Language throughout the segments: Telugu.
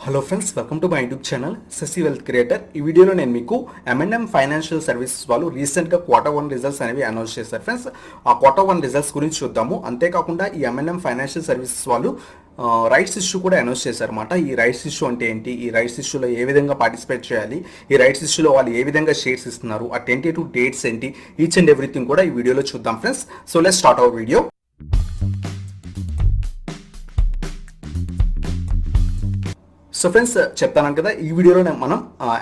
Hello friends, welcome to my YouTube channel Shashi wealth creator. ఈ వీడియోలో నేను మీకు M&M ఫైనాన్షియల్ సర్వీసెస్ వాళ్ళు రీసెంట్గా Q1 రిజల్ట్స్ అనేవి అనౌన్స్ చేశారు ఫ్రెండ్స్. ఆ Q1 రిజల్ట్స్ గురించి చూద్దాము. అంతేకాకుండా ఈ M&M ఫైనాన్షియల్ సర్వీసెస్ వాళ్ళు రైట్స్ ఇష్యూ కూడా అనౌన్స్ చేశారన్నమాట. ఈ రైట్స్ ఇష్యూ అంటే ఏంటి, ఈ రైట్స్ ఇష్యూలో ఏ విధంగా పార్టిసిపేట్ చేయాలి, ఈ రైట్స్ ఇష్యూలో వాళ్ళు ఏ విధంగా షేర్స్ ఇస్తున్నారు, ఆ టెంటేటివ్ డేట్స్ ఏంటి, ఈచ్ అండ్ ఎవ్రీథింగ్ కూడా ఈ వీడియోలో చూద్దాం friends. So let's start our video. So friends, చెప్తాను కదా, ఈ వీడియోలో మనం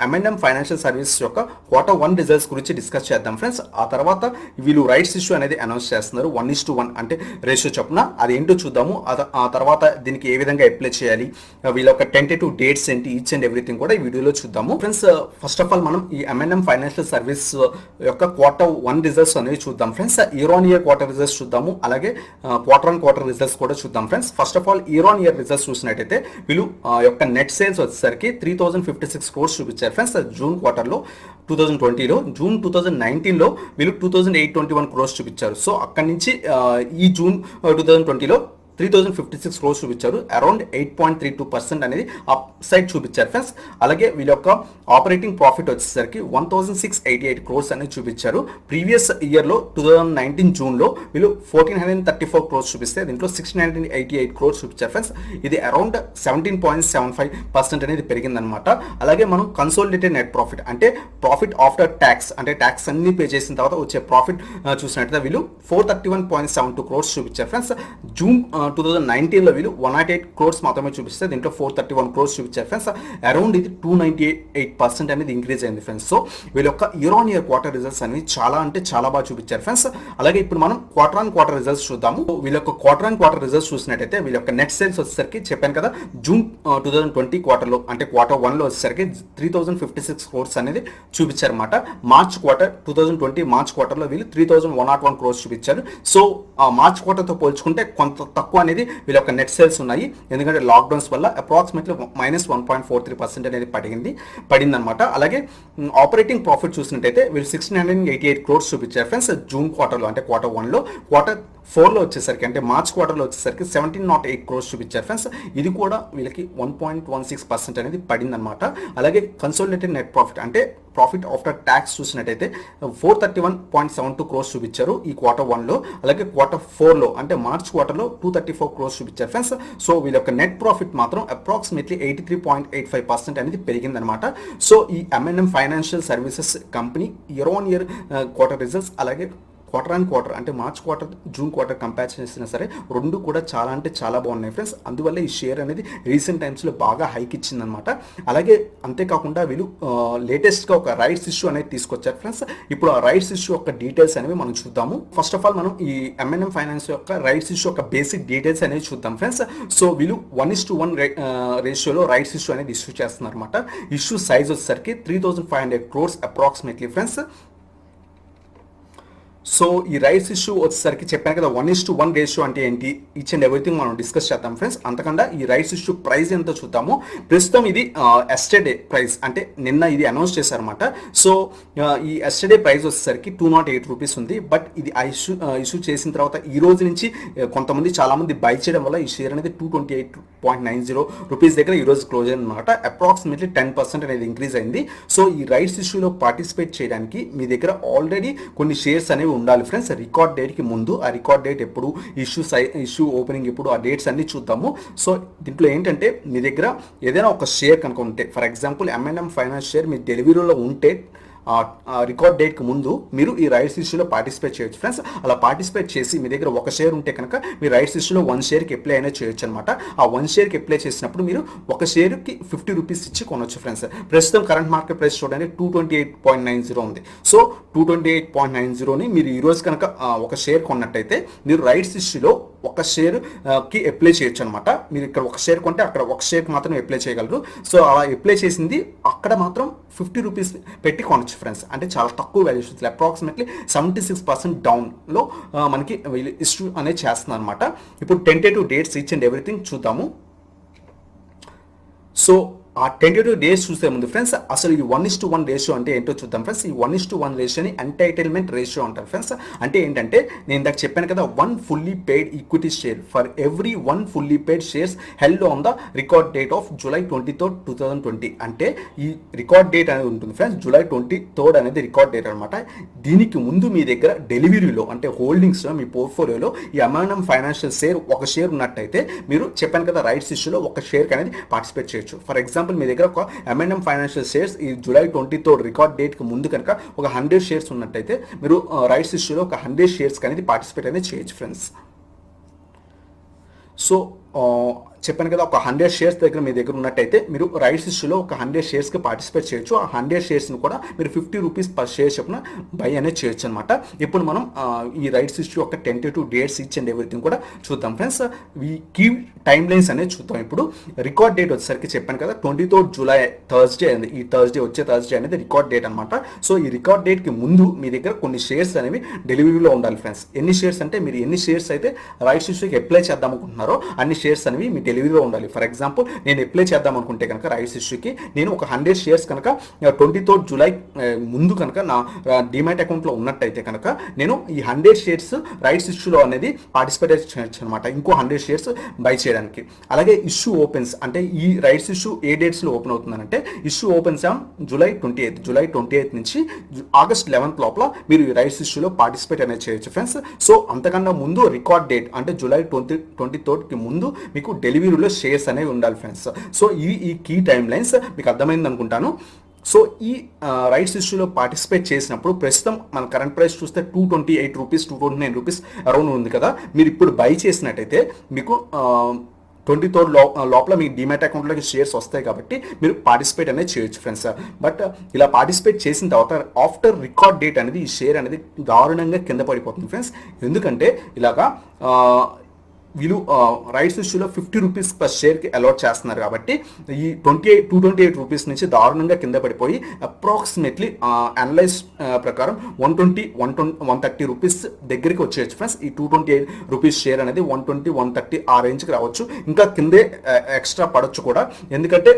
M&M ఫైనాన్షియల్ సర్వీసెస్ యొక్క Q1 రిజల్ట్స్ గురించి డిస్కస్ చేద్దాం ఫ్రెండ్స్. ఆ తర్వాత వీళ్ళు రైట్స్ ఇష్యూ అనేది అనౌన్స్ చేస్తున్నారు 1:1 అంటే రేషియో చొప్పున. అది ఏంటో చూద్దాము. ఆ తర్వాత దీనికి ఏ విధంగా అప్లై చేయాలి, వీళ్ళ యొక్క టెంటేటివ్ డేట్స్ ఏంటి, ఈచ్ అండ్ ఎవ్రీథింగ్ కూడా ఈ వీడియోలో చూద్దాము ఫ్రెండ్స్. ఫస్ట్ ఆఫ్ ఆల్ మనం ఈ M&M ఫైనాన్షియల్ సర్వీస్ యొక్క Q1 రిజల్ట్స్ అనేవి చూద్దాం friends. Year on year quarter results చూద్దాము, అలాగే క్వార్టర్ రిజల్ట్స్ కూడా చూద్దాం friends. First of all year on year results చూసినట్టయితే వీళ్ళు యొక్క నెట్ సేల్స్ వచ్చేసరికి 3056 crores చూపించారు ఫ్రెండ్స్. జూన్ క్వార్టర్లో 2020లో, జూన్ 2019లో వీళ్ళు 2821 crores చూపించారు. సో అక్కడి నుంచి ఈ జూన్ 2020లో 3056 crores చూపించారు. అరౌండ్ 8.32% అనేది అప్ సైడ్ చూపించారు ఫ్రెండ్స్. అలాగే వీళ్ళ యొక్క ఆపరేటింగ్ ప్రాఫిట్ వచ్చేసరికి 1688 crores అనేది చూపించారు. ప్రీవియస్ ఇయర్లో 2019 జూన్లో వీళ్ళు 1434 crores చూపిస్తే దీంట్లో 1688 crores చూపించారు ఫ్రెండ్స్. ఇది అరౌండ్ 17.75% అనేది పెరిగిందనమాట. అలాగే మనం కన్సోలిడేటెడ్ నెట్ ప్రాఫిట్ అంటే ప్రాఫిట్ ఆఫ్టర్ ట్యాక్స్, అంటే ట్యాక్స్ అన్ని పే చేసిన తర్వాత వచ్చే ప్రాఫిట్ చూసినట్టయితే వీళ్ళు 431.72 crores చూపించారు ఫ్రెండ్స్. జూన్ 2019లో వీళ్ళు 108 crores మాత్రమే చూపిస్తే దీంట్లో 431 crores చూపించారు ఫ్రెండ్స్. అరౌండ్ ఇది 298% అనేది ఇంక్రీజ్ అయింది ఫ్రెండ్స్. సో వీళ్ళ యొక్క year on year quarter results అనేవి చాలా అంటే చాలా బాగా చూపించారు ఫ్రెండ్స్. అలాగే ఇప్పుడు మనం క్వార్టర్ రిజల్ట్స్ చూద్దాము. వీళ్ళ యొక్క క్వార్టర్ రిజల్ట్స్ చూసినట్టయితే వీళ్ళ యొక్క నెట్ సేల్స్ వచ్చేసరికి చెప్పాను కదా, జూన్ 2020 క్వార్టర్లో అంటే Q1లో వచ్చేసరికి 3056 crores అనేది చూపించారు అనమాట. మార్చ్ క్వార్టర్ 2020 మార్చ్ క్వార్టర్లో వీళ్ళు 3101 crores చూపించారు. సో మార్చ్ క్వార్టర్తో పోల్చుకుంటే కొంత తక్కువ అనేది వీళ్ళ యొక్క నెట్ సేల్స్ ఉన్నాయి. ఎందుకంటే లాక్డౌన్స్ వల్ల అప్రాక్సిమేట్లీ -1.43% అనేది పడింది అనమాట. అలాగే ఆపరేటింగ్ ప్రాఫిట్ చూసినట్టయితే వీళ్ళు 1688 crores చూపించారు ఫ్రెండ్స్ జూన్ క్వార్టర్లో అంటే Q1లో. Q4లో వచ్చేసరికి అంటే మార్చ్ క్వార్టర్లో వచ్చేసరికి 1708 crores చూపించారు ఫ్రెండ్స్. ఇది కూడా వీళ్ళకి 1.16% అనేది పడింది అనమాట. అలాగే కన్సోలిడేటెడ్ నెట్ ప్రాఫిట్ అంటే ప్రాఫిట్ ఆఫ్టర్ ట్యాక్స్ చూసినట్టయితే 431.72 crores చూపించారు ఈ Q1లో. అలాగే Q4లో అంటే మార్చ్ క్వార్టర్లో 234 crores చూపించారు ఫ్రెండ్స్. సో వీళ్ళ యొక్క నెట్ ప్రాఫిట్ మాత్రం అప్రాక్సిమేట్లీ 83.85% అనేది పెరిగిందనమాట. సో ఈ M&M financial services company year on year quarter results అలాగే క్వార్టర్ అంటే March quarter June quarter compare చేసినా సరే రెండు కూడా చాలా అంటే చాలా బాగున్నాయి ఫ్రెండ్స్. అందువల్ల ఈ షేర్ అనేది రీసెంట్ టైమ్స్లో బాగా హైక్ ఇచ్చిందనమాట. అలాగే అంతేకాకుండా వీళ్ళు లేటెస్ట్గా ఒక రైట్స్ ఇష్యూ అనేది తీసుకొచ్చారు ఫ్రెండ్స్. ఇప్పుడు ఆ రైట్స్ ఇష్యూ యొక్క డీటెయిల్స్ అనేవి మనం చూద్దాము. ఫస్ట్ ఆఫ్ ఆల్ మనం ఈ M&M ఫైనాన్స్ యొక్క రైట్స్ ఇష్యూ యొక్క బేసిక్ డీటెయిల్స్ అనేవి చూద్దాం ఫ్రెండ్స్. సో వీళ్ళు 1:1 రేషియోలో రైట్స్ ఇష్యూ అనేది ఇష్యూ చేస్తున్నారు అనమాట. ఇష్యూ సైజ్ వచ్చేసరికి 3500 crores అప్రాక్సిమేట్లీ ఫ్రెండ్స్. సో ఈ రైట్స్ ఇష్యూ వచ్చేసరికి చెప్పాను కదా 1:1 రేషియో అంటే ఏంటి, ఈచ్ అండ్ ఎవ్రీథింగ్ మనం డిస్కస్ చేద్దాం ఫ్రెండ్స్. అంతకన్నా ఈ రైట్స్ ఇష్యూ ప్రైస్ ఎంతో చూద్దాము. ప్రస్తుతం ఇది ఎస్టర్డే ప్రైస్ అంటే నిన్న ఇది అనౌన్స్ చేశారన్నమాట. సో ఈ ఎస్టర్డే ప్రైస్ వచ్చేసరికి 208 రూపీస్ ఉంది. బట్ ఇది ఇష్యూ చేసిన తర్వాత ఈ రోజు నుంచి చాలామంది బై చేయడం వల్ల ఈ షేర్ అనేది 228.90 రూపీస్ దగ్గర ఈ రోజు క్లోజ్ అయింది అనమాట. అప్రాక్సిమేట్లీ 10% అనేది ఇంక్రీజ్ అయింది. సో ఈ రైట్స్ ఇష్యూలో పార్టిసిపేట్ చేయడానికి మీ దగ్గర ఆల్రెడీ కొన్ని షేర్స్ అనేవి ఉండాలి ఫ్రెండ్స్. రికార్డ్ డేట్కి ముందు ఆ రికార్డ్ డేట్ ఎప్పుడు, ఇష్యూ ఓపెనింగ్ ఎప్పుడు, ఆ డేట్స్ అన్ని చూద్దాము. సో దీంట్లో ఏంటంటే మీ దగ్గర ఏదైనా ఒక షేర్ కనుక ఉంటే, for example M&M finance share మీ డెలివరీలో ఉంటే రికార్డ్ డేట్కి ముందు మీరు ఈ రైట్స్ ఇష్యూలో పార్టిసిపేట్ చేయొచ్చు ఫ్రెండ్స్. అలా పార్టిసిపేట్ చేసి మీ దగ్గర ఒక షేర్ ఉంటే కనుక మీ రైట్స్ ఇష్యూలో 1 షేర్కి అప్లై అయినా చేయొచ్చు అనమాట. ఆ 1 షేర్కి అప్లై చేసినప్పుడు మీరు ఒక షేర్కి 50 రూపీస్ ఇచ్చి కొనొచ్చు ఫ్రెండ్స్. ప్రస్తుతం కరెంట్ మార్కెట్ ప్రైస్ చూడండి 228.90 ఉంది. సో 228.90ని మీరు ఈరోజు కనుక ఒక షేర్ కొన్నట్టయితే మీరు రైట్స్ ఇష్యూలో ఒక షేర్కి అప్లై చేయొచ్చు అనమాట. మీరు ఇక్కడ ఒక షేర్ కొంటే అక్కడ ఒక షేర్కి మాత్రం అప్లై చేయగలరు. సో అలా అప్లై చేసింది అక్కడ మాత్రం 50 రూపీస్ పెట్టి కొనొచ్చు ఫ్రెండ్స్. అంటే చాలా తక్కువ వాల్యూషన్స్, అప్రాక్సిమేట్లీ 76% డౌన్లో మనకి ఇష్యూ అనేది చేస్తున్నారు అనమాట. ఇప్పుడు tentative dates each and everything చూద్దాము. సో ఆ టెంటేటివ్ డేస్ చూసే ముందు ఫ్రెండ్స్ అసలు ఈ 1:1 రేషియో అంటే ఏంటో చూద్దాం ఫ్రెండ్స్. ఈ 1:1 రేషియోని ఎంటైటిల్మెంట్ రేషియో అంటారు ఫ్రెండ్స్. అంటే ఏంటంటే నేను ఇందాక చెప్పాను కదా, 1 fully paid equity share for every 1 fully paid shares held on the record date of July 23, 2020. అంటే ఈ రికార్డ్ డేట్ అనేది ఉంటుంది ఫ్రెండ్స్, July 23 అనేది రికార్డ్ డేట్ అనమాట. దీనికి ముందు మీ దగ్గర డెలివరీలో అంటే హోల్డింగ్స్లో మీ పోర్ట్ఫోలియోలో ఈ M&M ఫైనాన్షియల్ షేర్ ఒక షేర్ ఉన్నట్టయితే మీరు చెప్పాను కదా రైట్స్ ఇష్యూలో ఒక షేర్ అనేది పార్టిసిపేట్ చేయొచ్చు. ఫర్ ఎగ్జాంపుల్ మీ దగ్గర ఒక M&M ఫైనాన్షియల్ షేర్స్ ఈ July 23 రికార్డ్ డేట్కి ముందు కనుక ఒక 100 షేర్స్ ఉన్నట్టయితే మీరు రైట్స్ ఇష్యూలో ఒక 100 షేర్స్ అనేది పార్టిసిపేట్ అనేది చేయొచ్చు ఫ్రెండ్స్. సో చెప్పాను కదా, ఒక 100 షేర్స్ దగ్గర మీ దగ్గర ఉన్నట్టయితే మీరు రైట్స్ ఇష్యూలో ఒక 100 షేర్స్కి పార్టిసిపేట్ చేయొచ్చు. ఆ 100 షేర్స్ని కూడా మీరు 50 రూపీస్ పర్ షేర్ చొప్పున బై అనేది చేయొచ్చు అనమాట. ఇప్పుడు మనం ఈ రైట్స్ ఇష్యూ ఒక tentative dates each and everything కూడా చూద్దాం ఫ్రెండ్స్. ఈ కీ టైమ్ లైన్స్ అనేది చూద్దాం. ఇప్పుడు రికార్డ్ డేట్ వచ్చేసరికి చెప్పాను కదా, 23 జూలై థర్స్డే అనేది, ఈ వచ్చే థర్స్డే అనేది రికార్డ్ డేట్ అనమాట. సో ఈ రికార్డ్ డేట్కి ముందు మీ దగ్గర కొన్ని షేర్స్ అనేవి డెలివరీలో ఉండాలి ఫ్రెండ్స్. ఎన్ని షేర్స్ అంటే మీరు ఎన్ని షేర్స్ అయితే రైట్స్ ఇష్యూకి అప్లై చేద్దాం అనుకుంటున్నారో అన్ని షేర్స్ అనేవి మీ డెలివరీలో ఉండాలి. ఫర్ ఎగ్జాంపుల్ నేను అప్లై చేద్దాం అనుకుంటే కనుక రైట్స్ ఇష్యూకి నేను ఒక 100 షేర్స్ కనుక 23 జూలై ముందు కనుక నా డిమాట్ అకౌంట్లో ఉన్నట్టయితే కనుక నేను ఈ 100 షేర్స్ రైట్స్ ఇష్యూలో అనేది పార్టిసిపేట్ చేయొచ్చు అనమాట, ఇంకో 100 షేర్స్ బై చేయడానికి. అలాగే ఇష్యూ ఓపెన్స్ అంటే ఈ రైట్స్ ఇష్యూ ఏ డేట్స్లో ఓపెన్ అవుతుందంటే ఇష్యూ ఓపెన్స్ ఆన్ July 28 నుంచి August 11 లోపల మీరు ఈ రైట్స్ ఇష్యూలో పార్టిసిపేట్ అనేది చేయొచ్చు ఫ్రెండ్స్. సో అంతకన్నా ముందు రికార్డ్ డేట్ అంటే July 23కి ముందు మీకు డెలివరీలో షేర్స్ అనేవి ఉండాలి ఫ్రెండ్స్. సో ఈ కీ టైమ్ లైన్స్ మీకు అర్థమైంది అనుకుంటాను. సో ఈ రైట్స్ ఇష్యూలో పార్టిసిపేట్ చేసినప్పుడు ప్రస్తుతం మన కరెంట్ ప్రైస్ చూస్తే 228 రూపీస్ 229 రూపీస్ అరౌండ్ ఉంది కదా. మీరు ఇప్పుడు బై చేసినట్టయితే మీకు 23 లోపల మీ డిమాట్ అకౌంట్లోకి షేర్స్ వస్తాయి కాబట్టి మీరు పార్టిసిపేట్ అనేది చేయొచ్చు ఫ్రెండ్స్. బట్ ఇలా పార్టిసిపేట్ చేసిన తర్వాత ఆఫ్టర్ రికార్డ్ డేట్ అనేది ఈ షేర్ అనేది దారుణంగా కింద పడిపోతుంది ఫ్రెండ్స్. ఎందుకంటే ఇలాగా వీళ్ళు రైట్స్ ఇష్యూలో 50 రూపీస్ పర్ షేర్కి అలాట్ చేస్తున్నారు కాబట్టి ఈ 228 రూపీస్ నుంచి దారుణంగా కింద పడిపోయి అప్రాక్సిమేట్లీ అనలైజ్ ప్రకారం 130 రూపీస్ దగ్గరికి వచ్చేయచ్చు ఫ్రెండ్స్. ఈ 228 రూపీస్ షేర్ అనేది 130 ఆ రేంజ్కి రావచ్చు, ఇంకా కిందే ఎక్స్ట్రా పడవచ్చు కూడా. ఎందుకంటే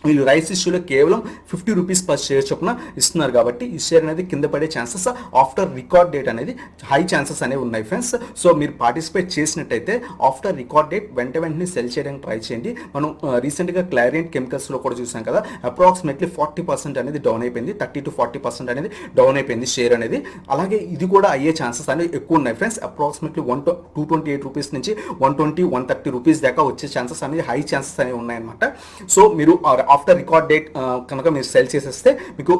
వీళ్ళు రైట్స్ ఇష్యూలో కేవలం 50 రూపీస్ పర్ షేర్ చొప్పున ఇస్తున్నారు కాబట్టి ఈ షేర్ అనేది కింద పడే ఛాన్సెస్ ఆఫ్టర్ రికార్డ్ డేట్ అనేది హై ఛాన్సెస్ అనేవి ఉన్నాయి ఫ్రెండ్స్. సో మీరు పార్టిసిపేట్ చేసినట్టయితే ఆఫ్టర్ రికార్డ్ డేట్ వెంటనే సెల్ చేయడానికి ట్రై చేయండి. మనం రీసెంట్గా క్లారియంట్ కెమికల్స్లో కూడా చూసాం కదా, అప్రాక్సిమేట్లీ 40% అనేది డౌన్ అయిపోయింది, 30 to 40% అనేది డౌన్ అయిపోయింది షేర్ అనేది. అలాగే ఇది కూడా అయ్యే ఛాన్సెస్ అనేవి ఎక్కువ ఉన్నాయి ఫ్రెండ్స్. అప్రాక్సిమేట్లీ 228 రూపీస్ నుంచి 130 రూపీస్ దాకా వచ్చే ఛాన్సెస్ అనేది హై ఛాన్సెస్ అనేవి ఉన్నాయన్నమాట. సో మీరు ఆఫ్టర్ రికార్డ్ డేట్ కనుక మీరు సెల్ చేసేస్తే మీకు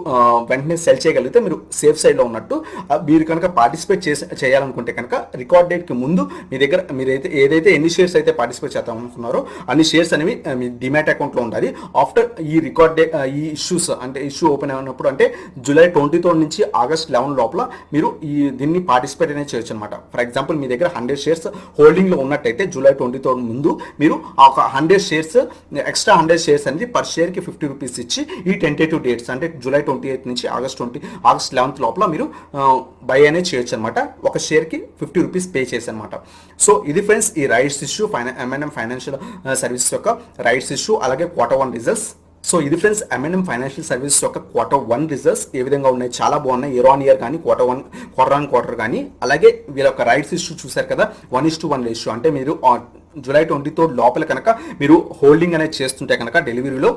వెంటనే సెల్ చేయగలిగితే మీరు సేఫ్ సైడ్లో ఉన్నట్టు. మీరు కనుక పార్టిసిపేట్ చేయాలనుకుంటే కనుక రికార్డ్ డేట్కి ముందు మీ దగ్గర ఏదైతే ఎన్ని షేర్స్ అయితే పార్టిసిపేట్ చేద్దాం అనుకున్నారో అన్ని షేర్స్ అనేవి మీ డిమాట్ అకౌంట్లో ఉండాలి. ఆఫ్టర్ ఈ రికార్డ్ డేట్ ఈ ఇష్యూస్ అంటే ఇష్యూ ఓపెన్ అయినప్పుడు అంటే July 23 నుంచి August 11 లోపల మీరు దీన్ని పార్టిసిపేట్ అనేది చేయొచ్చు అనమాట. ఫర్ ఎగ్జాంపుల్ మీ దగ్గర 100 షేర్స్ హోల్డింగ్లో ఉన్నట్టయితే July 23 ముందు మీరు ఒక 100 షేర్స్ ఎక్స్ట్రా 100 షేర్స్ అనేది పర్ షేర్కి 50 రూపీస్ ఇచ్చి ఈ టెంటేటివ్ డేట్స్ అంటే July 28 నుంచి August 11 లోపల మీరు బై అనేది చేయొచ్చు అనమాట. ఒక షేర్కి 50 రూపీస్ పే చేసి అనమాట. సో ఇది ఫ్రెండ్స్ ఈ rights issue M&M financial services యొక్క రైట్స్ ఇష్యూ అలాగే Q1 రిజల్ట్స్. సో ఇది ఫ్రెండ్స్ M&M ఫైనాన్షియల్ సర్వీసెస్ యొక్క Q1 రిజల్ట్స్ ఏ విధంగా ఉన్నాయి, చాలా బాగున్నాయి. ఇయర్ ఆన్ ఇయర్ కానీ క్వార్టర్ ఆన్ క్వార్టర్ కానీ. అలాగే వీళ్ళ యొక్క రైట్స్ ఇష్యూ చూసారు కదా, 1:1 రేషియో అంటే మీరు July 23 లోపల కనుక మీరు హోల్డింగ్ అనేది చేస్తుంటే కనుక డెలివరీలో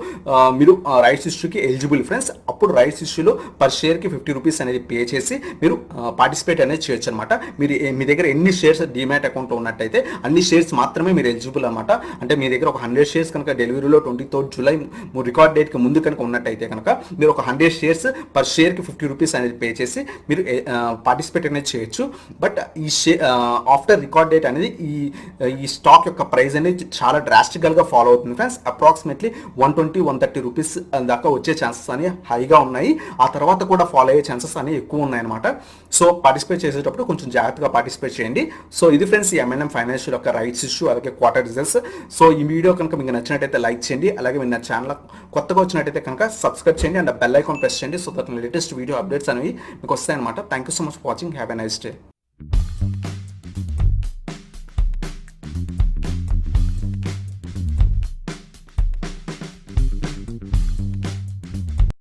మీరు రైట్స్ ఇష్యూకి ఎలిజిబుల్ ఫ్రెండ్స్. అప్పుడు రైట్స్ ఇష్యూలో పర్ షేర్కి 50 రూపీస్ అనేది పే చేసి మీరు పార్టిసిపేట్ అనేది చేయొచ్చు అనమాట. మీరు మీ దగ్గర ఎన్ని షేర్స్ డిమాట్ అకౌంట్లో ఉన్నట్టయితే అన్ని షేర్స్ మాత్రమే మీరు ఎలిజిబుల్ అనమాట. అంటే మీ దగ్గర ఒక 100 షేర్స్ కనుక డెలివరీలో 23 జూలై రికార్డ్ డేట్కి ముందు కనుక ఉన్నట్టయితే కనుక మీరు ఒక 100 షేర్స్ పర్ షేర్కి 50 రూపీస్ అనేది పే చేసి మీరు పార్టిసిపేట్ అనేది చేయొచ్చు. బట్ ఈ ఆఫ్టర్ రికార్డ్ డేట్ అనేది ఈ స్టాక్ యొక్క ప్రైస్ అనేది చాలా డ్రాస్టికల్గా ఫాలో అవుతుంది ఫ్రెండ్స్. అప్రాక్సిమేట్లీ 120-130 రూపీస్ దాకా వచ్చే ఛాన్సెస్ అనేవి హైగా ఉన్నాయి. ఆ తర్వాత కూడా ఫాలో అయ్యే ఛాన్సెస్ అనేవి ఎక్కువ ఉన్నాయన్నమాట. సో పార్టిసిపేట్ చేసేటప్పుడు కొంచెం జాగ్రత్తగా పార్టిసిపేట్ చేయండి. సో ఇది ఫ్రెండ్స్ ఈ M&M ఫైనాన్షియల్ యొక్క రైట్స్ ఇష్యూ అలాగే క్వార్టర్ రిజల్ట్స్. సో ఈ వీడియో కనుక మీకు నచ్చినట్టయితే లైక్ చేయండి. అలాగే మీరు నా ఛానల్ కొత్తగా వచ్చినట్టయితే కనుక సబ్స్క్రైబ్ చేయండి అండ్ బెల్ ఐకాన్ ప్రెస్ చేయండి. So that latest video updates అనేవి మీకు వస్తాయన్నమాట. Thank you so much for watching. Have a nice day.